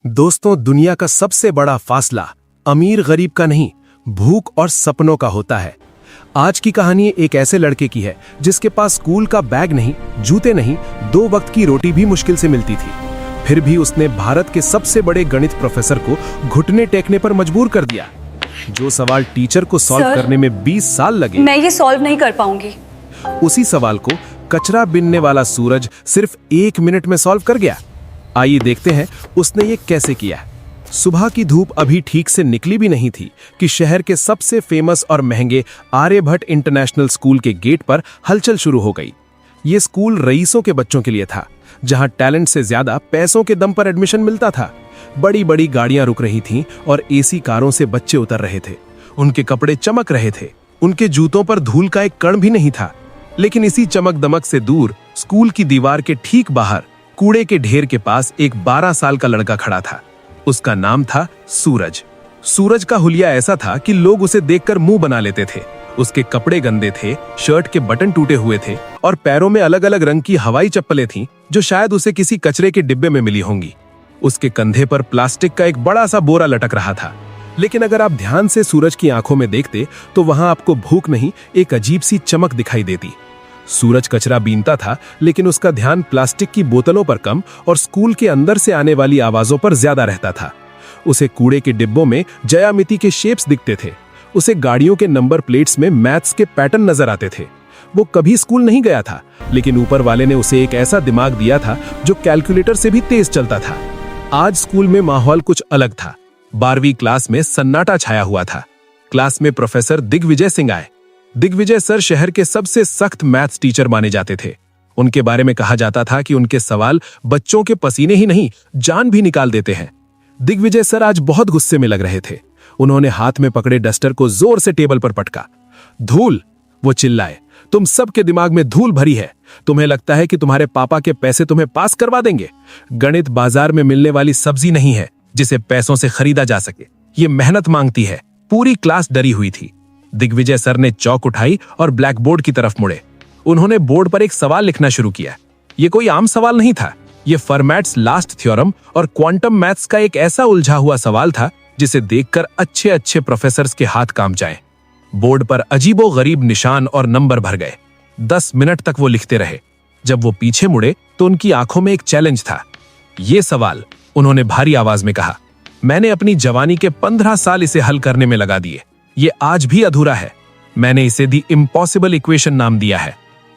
दोस्तों, दुनिया का सबसे बड़ा फासला अमीर गरीब का नहीं, भूख और सपनों का होता है। आज की कहानी एक ऐसे लड़के की है जिसके पास स्कूल का बैग नहीं, जूते नहीं, 2 वक्त की रोटी भी मुश्किल से मिलती थी। फिर भी उसने भारत के सबसे बड़े गणित प्रोफेसर को घुटने टेकने पर मजबूर कर दिया। जो सवाल टीचर को सॉल्व करने में 20 साल लगे, मैं ये सॉल्व नहीं कर पाऊंगी। उसी सवाल को कचरा बीनने वाला सूरज सिर्फ 1 मिनट में सॉल्व कर गया। आइए देखते हैं उसने ये कैसे किया। सुबह की धूप अभी ठीक से निकली भी नहीं थी कि शहर के सबसे फेमस और महंगे आर्यभट्ट इंटरनेशनल स्कूल के गेट पर हलचल शुरू हो गई। ये स्कूल रईसों के बच्चों के लिए था, जहां टैलेंट से ज्यादा पैसों के दम पर एडमिशन मिलता था। बड़ी बड़ी गाड़ियां रुक रही थीं और एसी कारों से बच्चे उतर रहे थे। उनके कपड़े चमक रहे थे, उनके जूतों पर धूल का एक कण भी नहीं था। लेकिन इसी चमक दमक से दूर स्कूल की दीवार के ठीक बाहर कूड़े के ढेर के पास एक 12 साल का लड़का खड़ा था। उसका नाम था सूरज। सूरज का हुलिया ऐसा था कि लोग उसे देखकर मुंह बना लेते थे। उसके कपड़े गंदे थे, शर्ट के बटन टूटे हुए थे और पैरों में अलग अलग रंग की हवाई चप्पलें थीं, जो शायद उसे किसी कचरे के डिब्बे में मिली होंगी। उसके कंधे पर प्लास्टिक का एक बड़ा सा बोरा लटक रहा था। लेकिन अगर आप ध्यान से सूरज की आंखों में देखते तो वहां आपको भूख नहीं, एक अजीब सी चमक दिखाई देती। सूरज कचरा बीनता था, लेकिन उसका ध्यान प्लास्टिक की बोतलों पर कम और स्कूल के अंदर से आने वाली आवाजों पर ज्यादा रहता था। उसे कूड़े के डिब्बों में ज्यामिति के शेप्स दिखते थे। उसे गाड़ियों के नंबर प्लेट्स में मैथ्स के पैटर्न नजर आते थे। वो कभी स्कूल नहीं गया था, लेकिन ऊपर वाले ने उसे एक ऐसा दिमाग दिया था जो कैलकुलेटर से भी तेज चलता था। आज स्कूल में माहौल कुछ अलग था। 12वीं क्लास में सन्नाटा छाया हुआ था। क्लास में प्रोफेसर दिग्विजय सिंह आए। दिग्विजय सर शहर के सबसे सख्त मैथ्स टीचर माने जाते थे। उनके बारे में कहा जाता था कि उनके सवाल बच्चों के पसीने ही नहीं, जान भी निकाल देते हैं। दिग्विजय सर आज बहुत गुस्से में लग रहे थे। उन्होंने हाथ में पकड़े डस्टर को जोर से टेबल पर पटका। धूल, वो चिल्लाए, तुम सबके दिमाग में धूल भरी है। तुम्हें लगता है कि तुम्हारे पापा के पैसे तुम्हें पास करवा देंगे? गणित बाजार में मिलने वाली सब्जी नहीं है जिसे पैसों से खरीदा जा सके। ये मेहनत मांगती है। पूरी क्लास डरी हुई थी। दिग्विजय सर ने चौक उठाई और ब्लैक बोर्ड की तरफ मुड़े। उन्होंने बोर्ड पर एक सवाल लिखना शुरू किया। ये कोई आम सवाल नहीं था। ये फर्मैट्स लास्ट थ्योरम और क्वांटम मैथ्स का एक ऐसा उलझा हुआ सवाल था जिसे देखकर अच्छे अच्छे प्रोफेसर्स के हाथ कांप जाएं। बोर्ड पर अजीबो गरीब निशान और नंबर भर गए। 10 मिनट तक वो लिखते रहे। जब वो पीछे मुड़े तो उनकी आंखों में एक चैलेंज था। ये सवाल, उन्होंने भारी आवाज में कहा, मैंने अपनी जवानी के 15 साल इसे हल करने में लगा दिए। ये आज भी अधूरा है। मैंने इसे दी इम्पॉसिबल इक्वेशन नाम दिया है।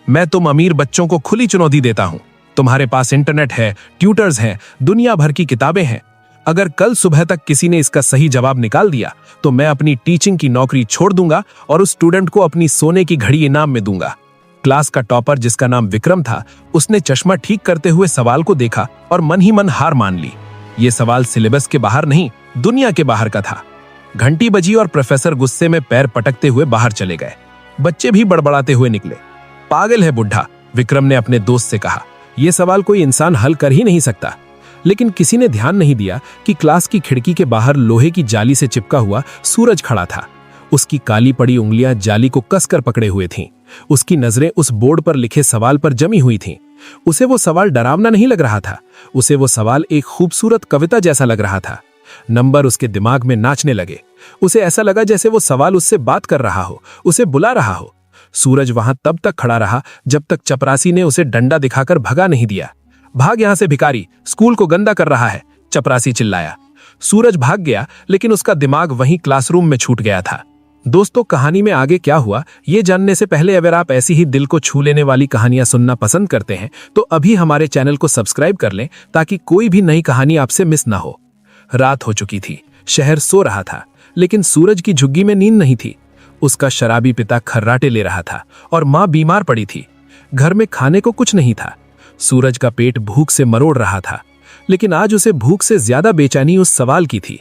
मैं तुम अमीर बच्चों को खुली चुनौती देता हूं। तुम्हारे पास इंटरनेट है, ट्यूटर्स हैं, दुनिया भर की किताबें हैं। अगर कल सुबह तक किसी ने इसका सही जवाब निकाल दिया तो मैं अपनी टीचिंग की नौकरी छोड़ दूंगा और उस स्टूडेंट को अपनी सोने की घड़ी इनाम में दूंगा। क्लास का टॉपर, जिसका नाम विक्रम था, उसने चश्मा ठीक करते हुए सवाल को देखा और मन ही मन हार मान ली। ये सवाल सिलेबस के बाहर नहीं, दुनिया के बाहर का था। घंटी बजी और प्रोफेसर गुस्से में पैर पटकते हुए बाहर चले गए। बच्चे भी बड़बड़ाते हुए निकले। पागल है बुढ़ा, विक्रम ने अपने दोस्त से कहा। यह सवाल कोई इंसान हल कर ही नहीं सकता। लेकिन किसी ने ध्यान नहीं दिया कि क्लास की खिड़की के बाहर लोहे की जाली से चिपका हुआ सूरज खड़ा था। उसकी काली पड़ी उंगलियां जाली को कसकर पकड़े हुए थीं। उसकी नजरें उस बोर्ड पर लिखे सवाल पर जमी हुई थीं। उसे वो सवाल डरावना नहीं लग रहा था। उसे वो सवाल एक खूबसूरत कविता जैसा लग रहा था। नंबर उसके दिमाग में नाचने लगे। उसे ऐसा लगा जैसे वो सवाल उससे बात कर रहा हो, उसे बुला रहा हो। सूरज वहां तब तक खड़ा रहा जब तक चपरासी ने उसे डंडा दिखाकर भगा नहीं दिया। भाग यहां से भिखारी, स्कूल को गंदा कर रहा है, चपरासी चिल्लाया। सूरज भाग गया, लेकिन उसका दिमाग वहीं क्लासरूम में छूट गया था। दोस्तों, कहानी में आगे क्या हुआ ये जानने से पहले अगर आप ऐसी ही दिल को छू लेने वाली कहानियां सुनना पसंद करते हैं तो अभी हमारे चैनल को सब्सक्राइब कर लें ताकि कोई भी नई कहानी आपसे मिस ना हो। रात हो चुकी थी। शहर सो रहा था, लेकिन सूरज की झुग्गी में नींद नहीं थी। उसका शराबी पिता खर्राटे ले रहा था और मां बीमार पड़ी थी। घर में खाने को कुछ नहीं था। सूरज का पेट भूख से मरोड़ रहा था, लेकिन आज उसे भूख से ज्यादा बेचैनी उस सवाल की थी।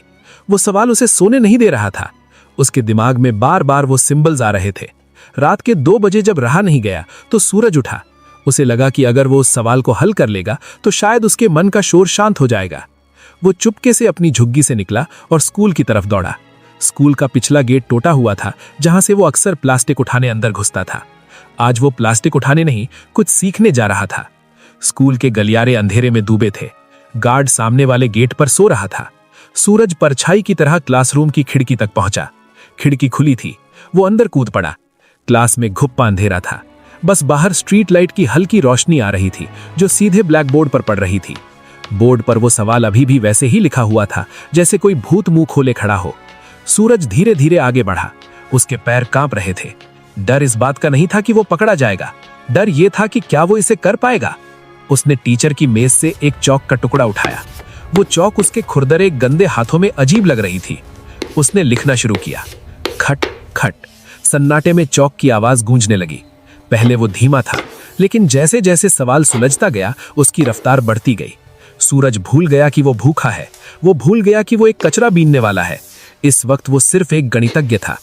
वो सवाल उसे सोने नहीं दे रहा था। उसके दिमाग में बार बार वो सिंबल्स आ रहे थे। रात के 2 बजे जब रहा नहीं गया तो सूरज उठा। उसे लगा कि अगर वो उस सवाल को हल कर लेगा तो शायद उसके मन का शोर शांत हो जाएगा। वो चुपके से अपनी झुग्गी से निकला और स्कूल की तरफ दौड़ा। स्कूल का पिछला गेट टूटा हुआ था, जहां से वो अक्सर प्लास्टिक उठाने अंदर घुसता था। आज वो प्लास्टिक उठाने नहीं, कुछ सीखने जा रहा था। स्कूल के गलियारे अंधेरे में डूबे थे। गार्ड सामने वाले गेट पर सो रहा था। सूरज परछाई की तरह क्लासरूम की खिड़की तक पहुंचा। खिड़की खुली थी, वो अंदर कूद पड़ा। क्लास में घुप्पा अंधेरा था, बस बाहर स्ट्रीट लाइट की हल्की रोशनी आ रही थी जो सीधे ब्लैक बोर्ड पर पड़ रही थी। बोर्ड पर वो सवाल अभी भी वैसे ही लिखा हुआ था जैसे कोई भूत मुंह खोले खड़ा हो। सूरज धीरे धीरे आगे बढ़ा। उसके पैर कांप रहे थे। डर इस बात का नहीं था कि वो पकड़ा जाएगा, डर ये था कि क्या वो इसे कर पाएगा। उसने टीचर की मेज से एक चौक का टुकड़ा उठाया। वो चौक उसके खुरदरे गंदे हाथों में अजीब लग रही थी। उसने लिखना शुरू किया। खट खट। सन्नाटे में चौक की आवाज गूंजने लगी। पहले वो धीमा था, लेकिन जैसे जैसे सवाल सुलझता गया उसकी रफ्तार बढ़ती गई। सूरज भूल गया कि वो भूखा है, वो भूल गया कि वो एक कचरा बीनने वाला है। इस वक्त वो सिर्फ एक गणितज्ञ था।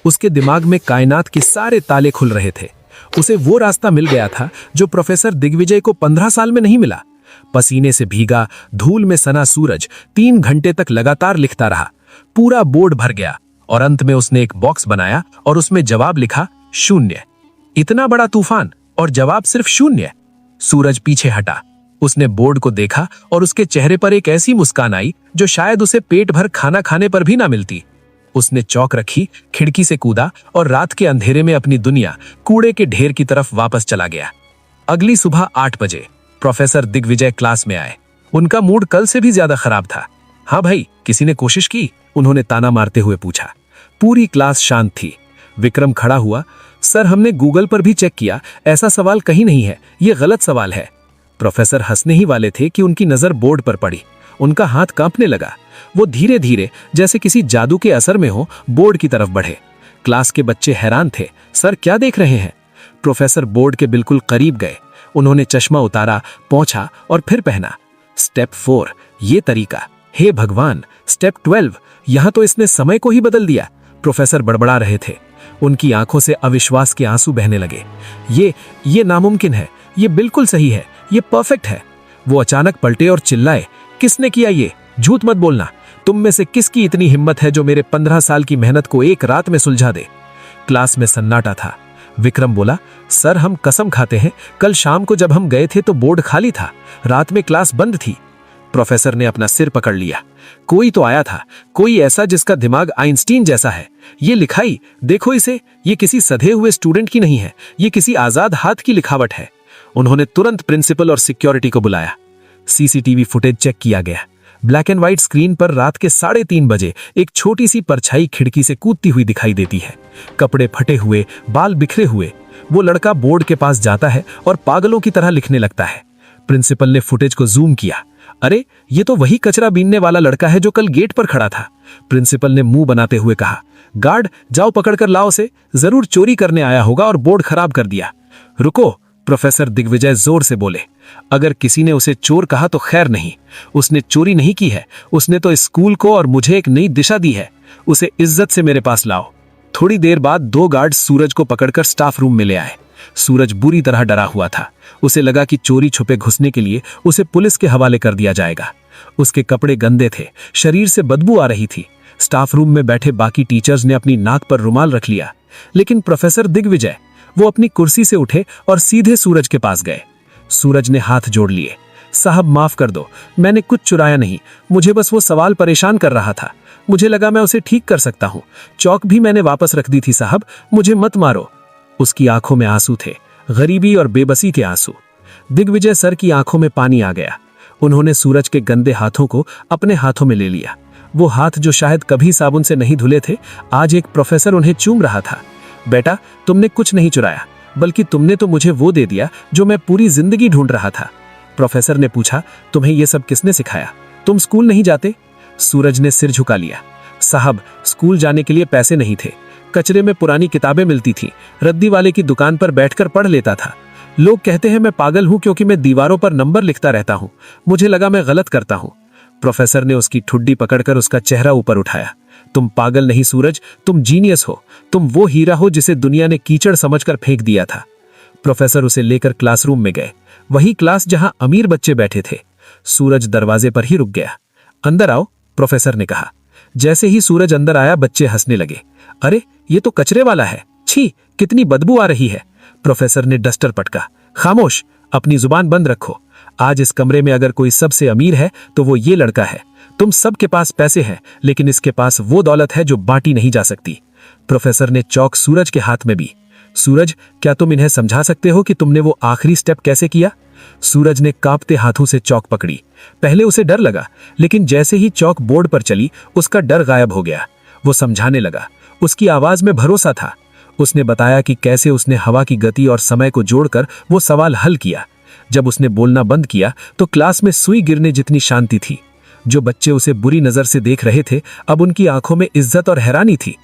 उसके दिमाग में कायनात के सारे ताले खुल रहे थे। उसे वो रास्ता मिल गया था जो प्रोफेसर दिग्विजय को 15 साल में नहीं मिला। पसीने से भीगा, धूल में सना सूरज 3 घंटे तक लगातार लिखता रहा। पूरा बोर्ड भर गया और अंत में उसने एक बॉक्स बनाया और उसमें जवाब लिखा 0। इतना बड़ा तूफान और जवाब सिर्फ 0। सूरज पीछे हटा। उसने बोर्ड को देखा और उसके चेहरे पर एक ऐसी मुस्कान आई जो शायद उसे पेट भर खाना खाने पर भी ना मिलती। उसने चौक रखी, खिड़की से कूदा और रात के अंधेरे में अपनी दुनिया कूड़े के ढेर की तरफ वापस चला गया। अगली सुबह 8 बजे प्रोफेसर दिग्विजय क्लास में आए। उनका मूड कल से भी ज्यादा खराब था। हाँ भाई, किसी ने कोशिश की? उन्होंने ताना मारते हुए पूछा। पूरी क्लास शांत थी। विक्रम खड़ा हुआ। सर, हमने गूगल पर भी चेक किया, ऐसा सवाल कहीं नहीं है, ये गलत सवाल है। प्रोफेसर हंसने ही वाले थे कि उनकी नजर बोर्ड पर पड़ी। उनका हाथ कांपने लगा। वो धीरे धीरे जैसे किसी जादू के असर में हो बोर्ड की तरफ बढ़े। क्लास के बच्चे हैरान थे। सर, क्या देख रहे हैं? प्रोफेसर बोर्ड के बिल्कुल करीब गए। उन्होंने चश्मा उतारा, पोंछा और फिर पहना। स्टेप 4, ये तरीका। हे भगवान, स्टेप 12, यहां तो इसने समय को ही बदल दिया। प्रोफेसर बड़बड़ा रहे थे। उनकी आंखों से अविश्वास के आंसू बहने लगे। ये नामुमकिन है, ये बिल्कुल सही है, ये परफेक्ट है। वो अचानक पलटे और चिल्लाए, किसने किया ये? झूठ मत बोलना। तुम में से किसकी इतनी हिम्मत है जो मेरे 15 साल की मेहनत को एक रात में सुलझा दे? क्लास में सन्नाटा था। विक्रम बोला, सर, हम कसम खाते हैं, कल शाम को जब हम गए थे तो बोर्ड खाली था, रात में क्लास बंद थी। प्रोफेसर ने अपना सिर पकड़ लिया। कोई तो आया था, कोई ऐसा जिसका दिमाग आइंस्टीन जैसा है। ये लिखाई देखो इसे, ये किसी सधे हुए स्टूडेंट की नहीं है, ये किसी आजाद हाथ की लिखावट है। उन्होंने तुरंत प्रिंसिपल और सिक्योरिटी को बुलाया। सीसीटीवी फुटेज चेक किया गया। ब्लैक एंड व्हाइट स्क्रीन पर रात के 3:30 बजे एक छोटी सी परछाई खिड़की से कूदती हुई दिखाई देती है। कपड़े फटे हुए, बाल बिखरे हुए। वो लड़का बोर्ड के पास जाता है और पागलों की तरह लिखने लगता है। प्रिंसिपल ने फुटेज को जूम किया। अरे, ये तो वही कचरा बीनने वाला लड़का है जो कल गेट पर खड़ा था। प्रिंसिपल ने मुंह बनाते हुए कहा, गार्ड, जाओ पकड़ कर लाओ उसे, जरूर चोरी करने आया होगा और बोर्ड खराब कर दिया। रुको, प्रोफेसर दिग्विजय जोर से बोले। अगर किसी ने उसे चोर कहा तो खैर नहीं, उसने चोरी नहीं की है, उसने तो स्कूल को और मुझे एक नई दिशा दी है। उसे इज्जत से मेरे पास लाओ। थोड़ी देर बाद 2 गार्ड सूरज को पकड़कर स्टाफ रूम में ले आए। सूरज बुरी तरह डरा हुआ था। उसे लगा कि चोरी छुपे घुसने के लिए उसे पुलिस के हवाले कर दिया जाएगा। उसके कपड़े गंदे थे, शरीर से बदबू आ रही थी। स्टाफ रूम में बैठे बाकी टीचर्स ने अपनी नाक पर रुमाल रख लिया, लेकिन प्रोफेसर दिग्विजय, वो अपनी कुर्सी से उठे और सीधे सूरज के पास गए। सूरज ने हाथ जोड़ लिए। साहब, माफ कर दो, मैंने कुछ चुराया नहीं, मुझे बस वो सवाल परेशान कर रहा था। मुझे लगा मैं उसे ठीक कर सकता हूँ। चौक भी मैंने वापस रख दी थी साहब, मुझे मत मारो। उसकी आंखों में आंसू थे, गरीबी और बेबसी के आंसू। दिग्विजय सर की आंखों में पानी आ गया। उन्होंने सूरज के गंदे हाथों को अपने हाथों में ले लिया। वो हाथ जो शायद कभी साबुन से नहीं धुले थे, आज एक प्रोफेसर उन्हें चूम रहा था। बेटा, तुमने कुछ नहीं चुराया, बल्कि तुमने तो मुझे वो दे दिया जो मैं पूरी जिंदगी ढूंढ रहा था। प्रोफेसर ने पूछा, तुम्हें ये सब किसने सिखाया? तुम स्कूल नहीं जाते? सूरज ने सिर झुका लिया। साहब, स्कूल जाने के लिए पैसे नहीं थे। कचरे में पुरानी किताबें मिलती थी, रद्दी वाले की दुकान पर बैठकर पढ़ लेता था। लोग कहते हैं मैं पागल हूं क्योंकि मैं दीवारों पर नंबर लिखता रहता हूं। मुझे लगा मैं गलत करता हूं। प्रोफेसर ने उसकी ठुड्डी पकड़कर उसका चेहरा ऊपर उठाया। तुम पागल नहीं सूरज, तुम जीनियस हो। तुम वो हीरा हो जिसे दुनिया ने कीचड़ समझकर फेंक दिया था। प्रोफेसर उसे लेकर क्लासरूम में गए, वही क्लास जहां अमीर बच्चे बैठे थे। सूरज दरवाजे पर ही रुक गया। अंदर आओ, प्रोफेसर ने कहा। जैसे ही सूरज अंदर आया, बच्चे हंसने लगे। अरे, ये तो कचरे वाला है, छी, कितनी बदबू आ रही है। प्रोफेसर ने डस्टर पटका। खामोश, अपनी जुबान बंद रखो। आज इस कमरे में अगर कोई सबसे अमीर है तो वो ये लड़का है। तुम सबके पास पैसे हैं, लेकिन इसके पास वो दौलत है जो बांटी नहीं जा सकती। प्रोफेसर ने चौक सूरज के हाथ में भी। सूरज, क्या तुम इन्हें समझा सकते हो कि तुमने वो आखिरी स्टेप कैसे किया? सूरज ने कांपते हाथों से चौक पकड़ी। पहले उसे डर लगा, लेकिन जैसे ही चौक बोर्ड पर चली उसका डर गायब हो गया। वो समझाने लगा। उसकी आवाज में भरोसा था। उसने बताया कि कैसे उसने हवा की गति और समय को जोड़कर वो सवाल हल किया। जब उसने बोलना बंद किया तो क्लास में सुई गिरने जितनी शांति थी। जो बच्चे उसे बुरी नजर से देख रहे थे, अब उनकी आंखों में इज्जत और हैरानी थी।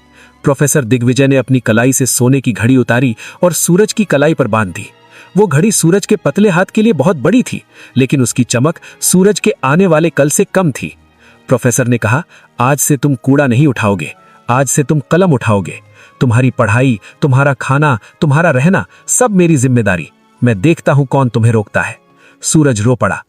प्रोफेसर दिग्विजय ने अपनी कलाई से सोने की घड़ी उतारी और सूरज की कलाई पर बांध दी। वो घड़ी सूरज के पतले हाथ के लिए बहुत बड़ी थी, लेकिन उसकी चमक सूरज के आने वाले कल से कम थी। प्रोफेसर ने कहा, आज से तुम कूड़ा नहीं उठाओगे, आज से तुम कलम उठाओगे। तुम्हारी पढ़ाई, तुम्हारा खाना, तुम्हारा रहना, सब मेरी जिम्मेदारी। मैं देखता हूं कौन तुम्हें रोकता है। सूरज रो पड़ा।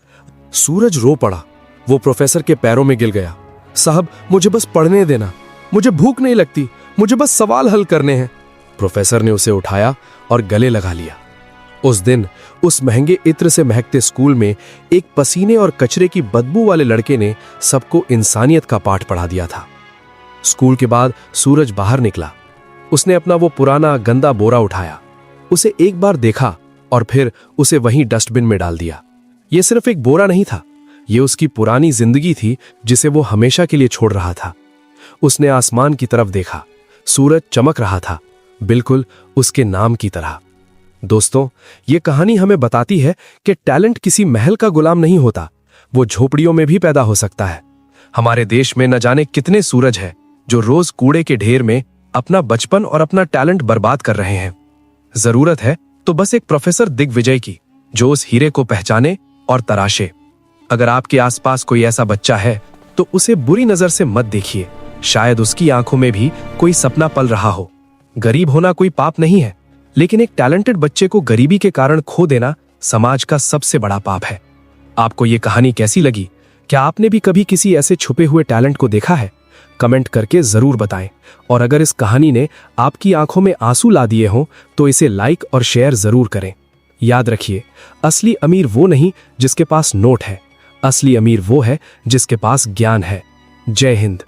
सूरज रो पड़ा। वो प्रोफेसर के पैरों में गिर गया। साहब, मुझे बस पढ़ने देना, मुझे भूख नहीं लगती, मुझे बस सवाल हल करने हैं। प्रोफेसर ने उसे उठाया और गले लगा लिया। उस दिन उस महंगे इत्र से महकते स्कूल में एक पसीने और कचरे की बदबू वाले लड़के ने सबको इंसानियत का पाठ पढ़ा दिया था। स्कूल के बाद सूरज बाहर निकला। उसने अपना वो पुराना गंदा बोरा उठाया, उसे एक बार देखा और फिर उसे वहीं डस्टबिन में डाल दिया। ये सिर्फ एक बोरा नहीं था, ये उसकी पुरानी जिंदगी थी जिसे वो हमेशा के लिए छोड़ रहा था। उसने आसमान की तरफ देखा। सूरज चमक रहा था, बिल्कुल उसके नाम की तरह। दोस्तों, ये कहानी हमें बताती है कि टैलेंट किसी महल का गुलाम नहीं होता, वो झोपड़ियों में भी पैदा हो सकता है। हमारे देश में न जाने कितने सूरज हैं जो रोज कूड़े के ढेर में अपना बचपन और अपना टैलेंट बर्बाद कर रहे हैं। जरूरत है तो बस एक प्रोफेसर दिग्विजय की, जो उस हीरे को पहचाने और तराशे। अगर आपके आसपास कोई ऐसा बच्चा है तो उसे बुरी नजर से मत देखिए। शायद उसकी आंखों में भी कोई सपना पल रहा हो। गरीब होना कोई पाप नहीं है, लेकिन एक टैलेंटेड बच्चे को गरीबी के कारण खो देना समाज का सबसे बड़ा पाप है। आपको ये कहानी कैसी लगी? क्या आपने भी कभी किसी ऐसे छुपे हुए टैलेंट को देखा है? कमेंट करके जरूर बताएं। और अगर इस कहानी ने आपकी आंखों में आंसू ला दिए हों तो इसे लाइक और शेयर जरूर करें। याद रखिए, असली अमीर वो नहीं जिसके पास नोट है, असली अमीर वो है जिसके पास ज्ञान है। जय हिंद।